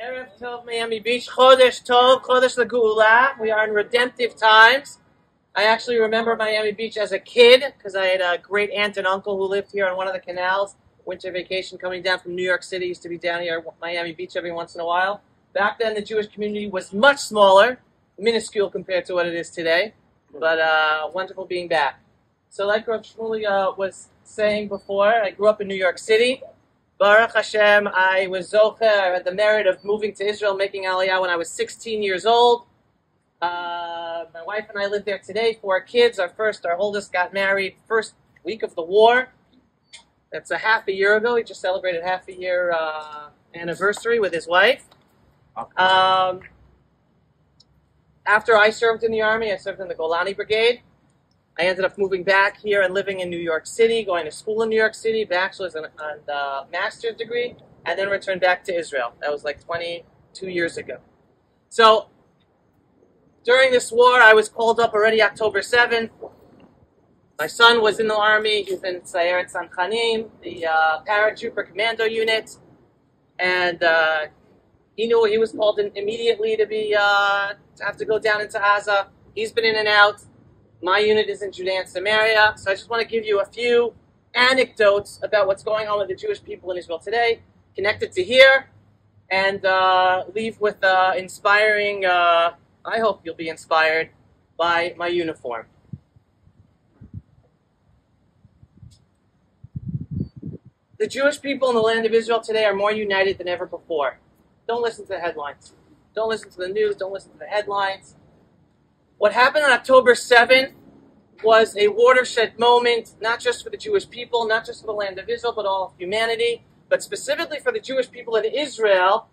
Erev Tov, Miami Beach. Chodesh Tov, Chodesh L'Geula. We are in redemptive times. I actually remember Miami Beach as a kid because I had a great aunt and uncle who lived here on one of the canals. Winter vacation coming down from New York City. Used to be down here at Miami Beach every once in a while. Back then, the Jewish community was much smaller, minuscule compared to what it is today. But wonderful being back. So like Rav Shmuley was saying before, I grew up in New York City. Baruch Hashem, I was Zocher. I had the merit of moving to Israel, making Aliyah when I was 16 years old. My wife and I live there today, 4 kids. Our oldest got married first week of the war. That's a half a year ago. He just celebrated half a year anniversary with his wife. After I served in the Army, I served in the Golani Brigade. I ended up moving back here and living in New York City, going to school in New York City, bachelor's and master's degree, and then returned back to Israel. That was like 22 years ago. So during this war, I was called up already October 7th. My son was in the Army. He was in Sayeret Tzanchanim, the paratrooper commando unit, and he knew he was called in immediately to have to go down into Gaza. He's been in and out. My unit is in Judea and Samaria, so I just want to give you a few anecdotes about what's going on with the Jewish people in Israel today, connected to here, and leave with inspiring, I hope you'll be inspired by my uniform. The Jewish people in the land of Israel today are more united than ever before. Don't listen to the headlines. Don't listen to the news. Don't listen to the headlines. What happened on October 7th was a watershed moment, not just for the Jewish people, not just for the land of Israel, but all of humanity, but specifically for the Jewish people in Israel.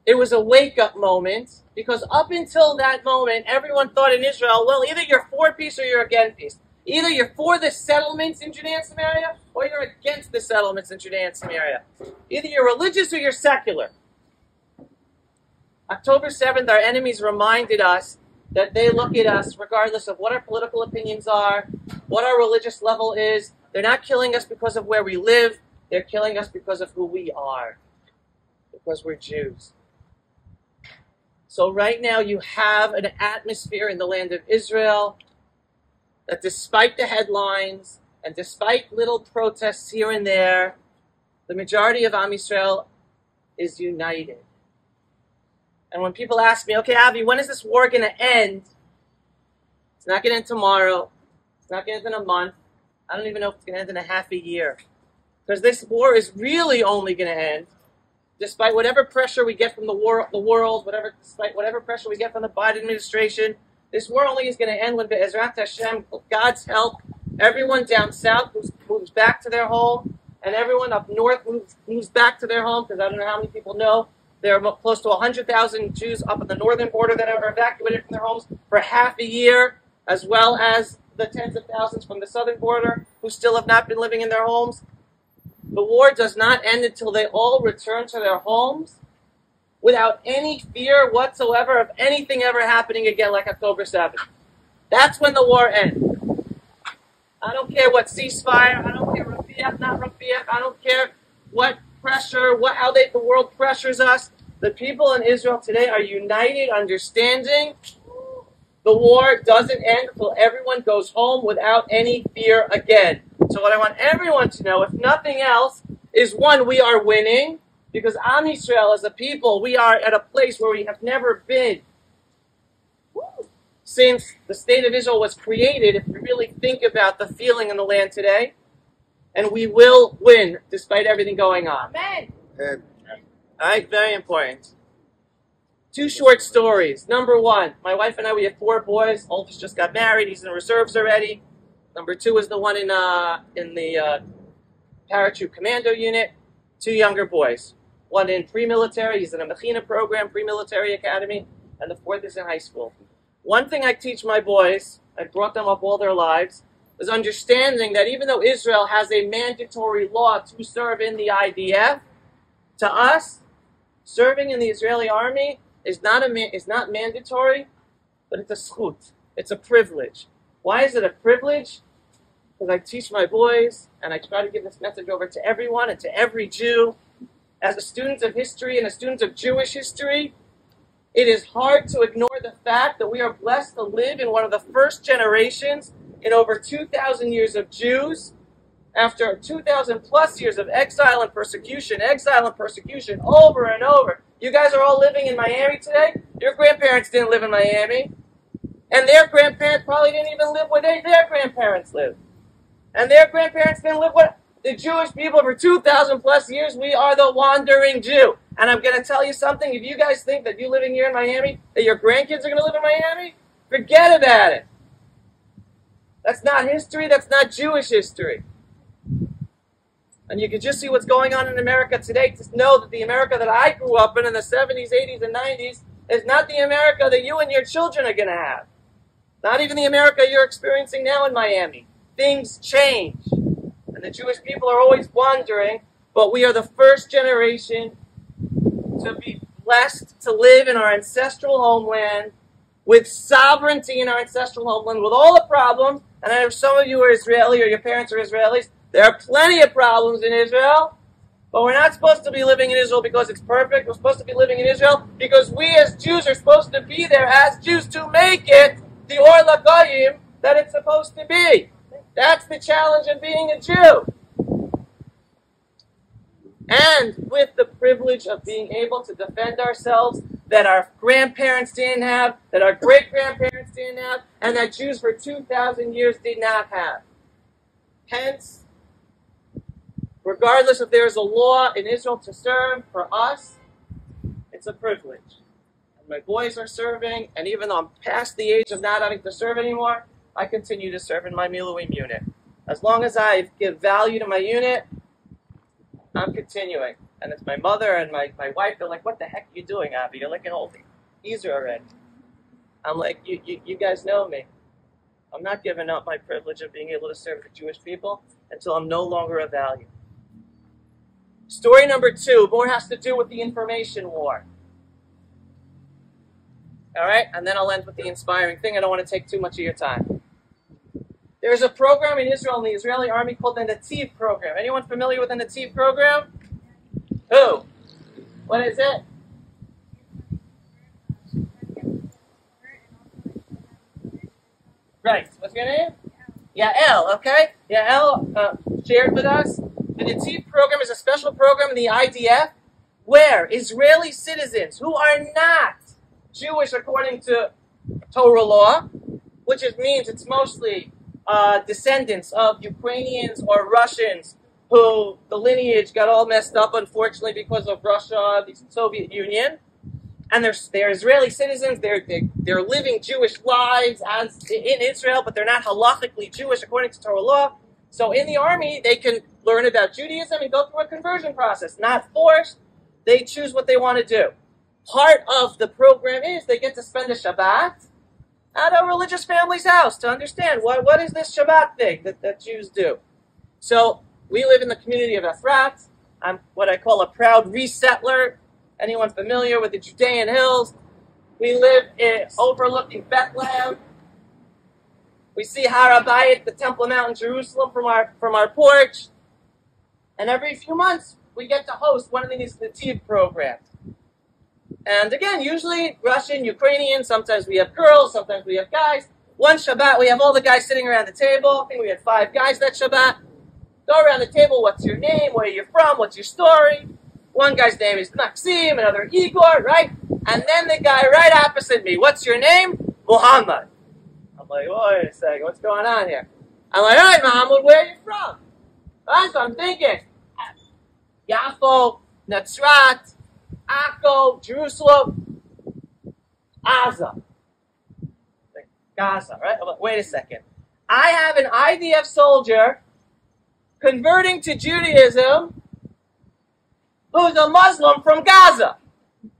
It was a wake-up moment, because up until that moment, everyone thought in Israel, well, either you're for peace or you're against peace. Either you're for the settlements in Judea and Samaria, or you're against the settlements in Judea and Samaria. Either you're religious or you're secular. October 7th, our enemies reminded us that they look at us regardless of what our political opinions are, what our religious level is. They're not killing us because of where we live. They're killing us because of who we are, because we're Jews. So right now you have an atmosphere in the land of Israel that despite the headlines and despite little protests here and there, the majority of Am Yisrael is united. And when people ask me, okay, Avi, when is this war going to end? It's not going to end tomorrow. It's not going to end in a month. I don't even know if it's going to end in a half a year. Because this war is really only going to end, despite whatever pressure we get from the world, despite whatever pressure we get from the Biden administration. This war only is going to end when Be'ezrat Hashem, with God's help, everyone down south moves back to their home, and everyone up north moves back to their home, because I don't know how many people know. There are close to 100,000 Jews up on the northern border that are evacuated from their homes for half a year, as well as the tens of thousands from the southern border who still have not been living in their homes. The war does not end until they all return to their homes without any fear whatsoever of anything ever happening again like October 7th. That's when the war ends. I don't care what ceasefire, I don't care Rafiach, not Rafiach, I don't care what pressure, how the world pressures us. The people in Israel today are united, understanding the war doesn't end until everyone goes home without any fear again. So what I want everyone to know, if nothing else, is one, we are winning, because Am Yisrael as a people, we are at a place where we have never been since the state of Israel was created, if we really think about the feeling in the land today. And we will win, despite everything going on. Amen. All right, very important. 2 short stories. Number 1, my wife and I, we have 4 boys. Oldest just got married. He's in the reserves already. Number 2 is the one in the paratroop commando unit. 2 younger boys. One in pre-military. He's in a Mechina program, pre-military academy. And the 4th is in high school. One thing I teach my boys, I brought them up all their lives, is understanding that even though Israel has a mandatory law to serve in the IDF, to us, serving in the Israeli army is not mandatory, but it's a zchut. It's a privilege. Why is it a privilege? Because I teach my boys, and I try to give this message over to everyone and to every Jew, as a student of history and a student of Jewish history, it is hard to ignore the fact that we are blessed to live in one of the first generations in over 2,000 years of Jews, after 2,000 plus years of exile and persecution over and over. You guys are all living in Miami today. Your grandparents didn't live in Miami. And their grandparents probably didn't even live where their grandparents lived. And their grandparents didn't live where the Jewish people for 2,000 plus years. We are the wandering Jew. And I'm going to tell you something. If you guys think that you living here in Miami, that your grandkids are going to live in Miami, forget about it. That's not history. That's not Jewish history. And you can just see what's going on in America today to know that the America that I grew up in the 70s, 80s, and 90s is not the America that you and your children are going to have. Not even the America you're experiencing now in Miami. Things change. And the Jewish people are always wandering, but we are the first generation to be blessed to live in our ancestral homeland with sovereignty in our ancestral homeland, with all the problems. And I know some of you are Israeli or your parents are Israelis. There are plenty of problems in Israel, but we're not supposed to be living in Israel because it's perfect. We're supposed to be living in Israel because we as Jews are supposed to be there as Jews to make it the Or LaGoyim that it's supposed to be. That's the challenge of being a Jew. And with the privilege of being able to defend ourselves that our grandparents didn't have, that our great-grandparents didn't have, and that Jews for 2,000 years did not have. Hence, regardless if there is a law in Israel to serve, for us, it's a privilege. And my boys are serving, and even though I'm past the age of not having to serve anymore, I continue to serve in my Miluim unit. As long as I give value to my unit, I'm continuing. And it's my mother and my wife, they're like, what the heck are you doing, Avi? You're like an old geezer already. I'm like, you guys know me. I'm not giving up my privilege of being able to serve the Jewish people until I'm no longer of value. Story number 2, more has to do with the information war. All right, and then I'll end with the inspiring thing. I don't want to take too much of your time. There's a program in Israel, in the Israeli army, called the Nativ program. Anyone familiar with the Nativ program? Who? What is it? Right. What's your name? Yael, okay? Yael shared with us. The Nativ program is a special program in the IDF where Israeli citizens who are not Jewish according to Torah law, which means it's mostly descendants of Ukrainians or Russians who the lineage got all messed up, unfortunately, because of Russia, the Soviet Union. And they're Israeli citizens. They're living Jewish lives as in Israel, but they're not halachically Jewish according to Torah law. So in the army, they can learn about Judaism and go through a conversion process. Not forced. They choose what they want to do. Part of the program is they get to spend a Shabbat at a religious family's house to understand what is this Shabbat thing that Jews do. So we live in the community of Efrat. I'm what I call a proud resettler. Anyone familiar with the Judean hills? We live overlooking Bethlehem. We see Har HaBayit, the Temple Mount in Jerusalem, from our porch. And every few months, we get to host one of these Nativ programs. And again, usually Russian, Ukrainian, sometimes we have girls, sometimes we have guys. One Shabbat, we have all the guys sitting around the table. I think we had 5 guys that Shabbat. Go around the table, what's your name, where you're from, what's your story? One guy's name is Maxim, another Igor, right? And then the guy right opposite me, what's your name? Muhammad. I'm like, wait a second, what's going on here? I'm like, all right, Muhammad, where are you from? That's what I'm thinking. Yafo, Natzrat, Akko, Jerusalem, Gaza, right? Wait a second. I have an IDF soldier converting to Judaism who's a Muslim from Gaza.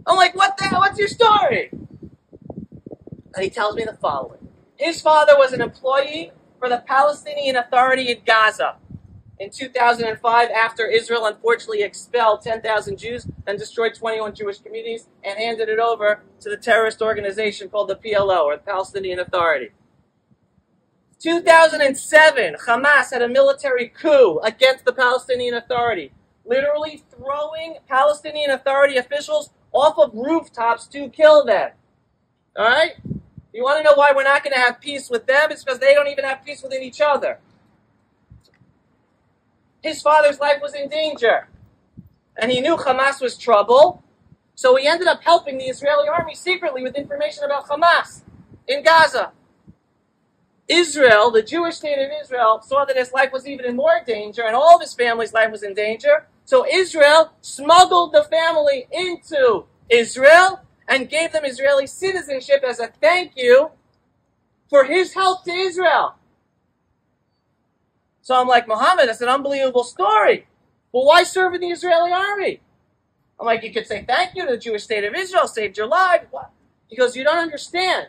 I'm like, what the hell? What's your story? And he tells me the following. His father was an employee for the Palestinian Authority in Gaza in 2005 after Israel unfortunately expelled 10,000 Jews and destroyed 21 Jewish communities and handed it over to the terrorist organization called the PLO, or the Palestinian Authority. 2007, Hamas had a military coup against the Palestinian Authority, literally throwing Palestinian Authority officials off of rooftops to kill them. All right? You want to know why we're not going to have peace with them? It's because they don't even have peace within each other. His father's life was in danger. And he knew Hamas was trouble. So he ended up helping the Israeli army secretly with information about Hamas in Gaza. Israel, the Jewish state of Israel, saw that his life was even in more danger and all of his family's life was in danger. So Israel smuggled the family into Israel and gave them Israeli citizenship as a thank you for his help to Israel. So I'm like, Muhammad, that's an unbelievable story. Well, why serve in the Israeli army? I'm like, you could say thank you to the Jewish state of Israel, saved your life. He goes, you don't understand.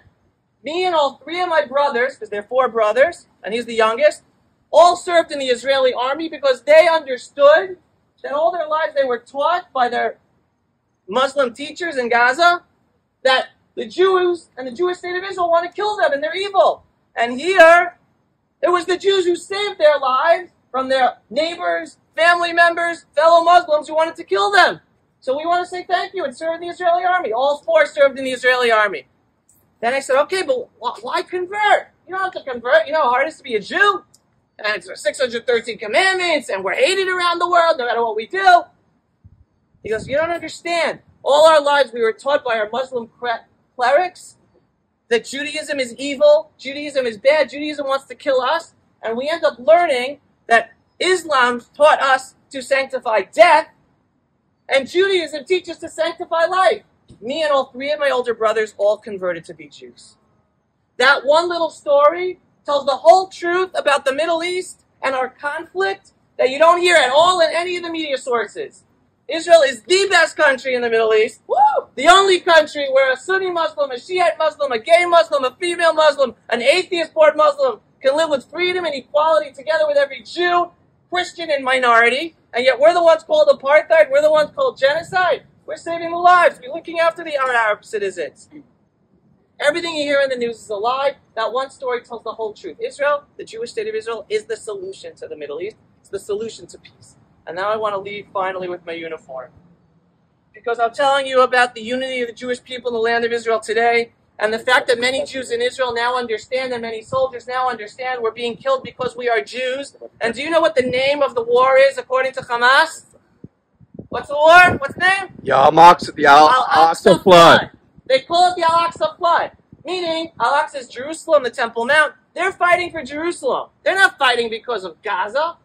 Me and all three of my brothers, because they're four brothers, and he's the youngest, all served in the Israeli army because they understood that all their lives they were taught by their Muslim teachers in Gaza that the Jews and the Jewish state of Israel want to kill them and they're evil. And here, it was the Jews who saved their lives from their neighbors, family members, fellow Muslims who wanted to kill them. So we want to say thank you and serve in the Israeli army. All four served in the Israeli army. Then I said, okay, but why convert? You don't have to convert. You know how hard it is to be a Jew? And it's 613 commandments, and we're hated around the world no matter what we do. He goes, you don't understand. All our lives we were taught by our Muslim clerics that Judaism is evil, Judaism is bad, Judaism wants to kill us, and we end up learning that Islam taught us to sanctify death, and Judaism teaches to sanctify life. Me and all three of my older brothers all converted to be Jews. That one little story tells the whole truth about the Middle East and our conflict that you don't hear at all in any of the media sources. Israel is the best country in the Middle East. Woo! The only country where a Sunni Muslim, a Shiite Muslim, a gay Muslim, a female Muslim, an atheist born Muslim can live with freedom and equality together with every Jew, Christian, and minority. And yet we're the ones called apartheid. We're the ones called genocide. We're saving the lives. We're looking after the Arab citizens. Everything you hear in the news is a lie. That one story tells the whole truth. Israel, the Jewish state of Israel, is the solution to the Middle East. It's the solution to peace. And now I want to leave finally with my uniform. Because I'm telling you about the unity of the Jewish people in the land of Israel today, and the fact that many Jews in Israel now understand, and many soldiers now understand, we're being killed because we are Jews. And do you know what the name of the war is according to Hamas? What's the war? What's the name? The Al-Aqsa Flood. They call it the Al-Aqsa Flood. Meaning, Al-Aqsa is Jerusalem, the Temple Mount. They're fighting for Jerusalem. They're not fighting because of Gaza.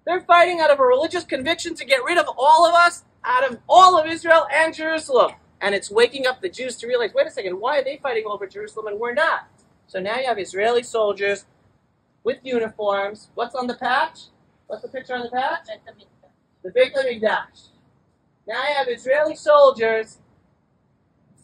They're fighting out of a religious conviction to get rid of all of us, out of all of Israel and Jerusalem. And it's waking up the Jews to realize, wait a second, why are they fighting over Jerusalem and we're not? So now you have Israeli soldiers with uniforms. What's on the patch? What's the picture on the patch? The Beit HaMikdash. Now you have Israeli soldiers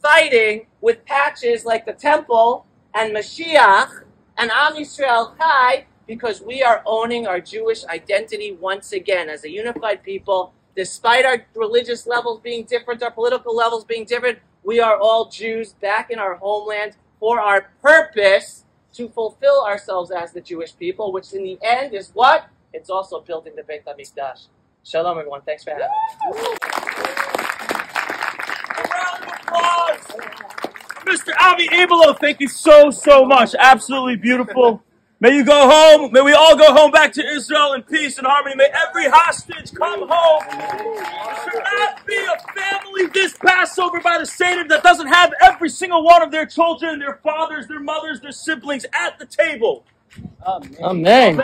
fighting with patches like the temple and Mashiach and Am Yisrael Chai, because we are owning our Jewish identity once again as a unified people. Despite our religious levels being different, our political levels being different, we are all Jews back in our homeland for our purpose to fulfill ourselves as the Jewish people, which in the end is what? It's also building the Beit HaMikdash. Shalom, everyone. Thanks for having me. A round of applause. Mr. Avi Abelo, thank you so much. Absolutely beautiful. May you go home. May we all go home back to Israel in peace and harmony. May every hostage come home. There should not be a family this Passover by the Seder that doesn't have every single one of their children, their fathers, their mothers, their siblings at the table. Amen.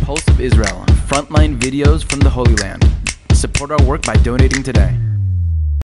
Pulse of Israel, frontline videos from the Holy Land. Support our work by donating today.